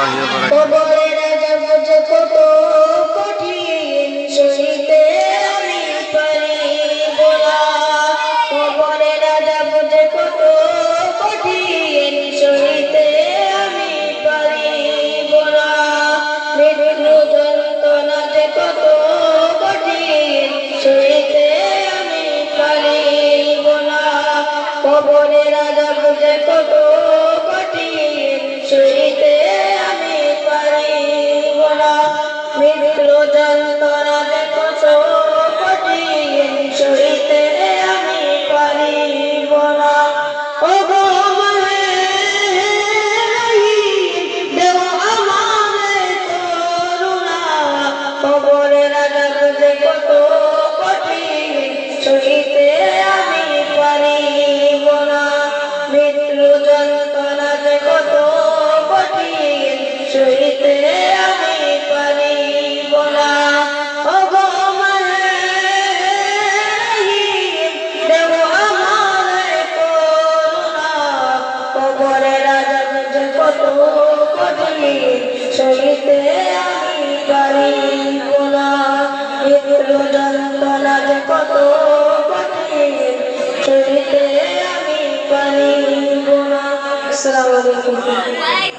রহমতুল্লাহি ওয়া বারাকাতুহু। কবরের আযাব যে কত কঠিন সইতে আমি পারিব না, মৃত্যু যন্ত্রণা যে কত কঠিন সইতে আমি পারিব না। ওগো দেও আমারে করুণা, কবরের আযাব যে কত কঠিন সইতে আমি পারিব না, মৃত্যু যন্ত্রণা যে কত কঠিন সইতে আমি পারিব না। ওগো দেও আমারে করুণা, কবরের আযাব যে কত কঠিন সইতে আমি পারিব না, মৃত্যু যন্ত্রণা যে কত কঠিন সইতে আমি পারিব না। আসসালামু আলাইকুম।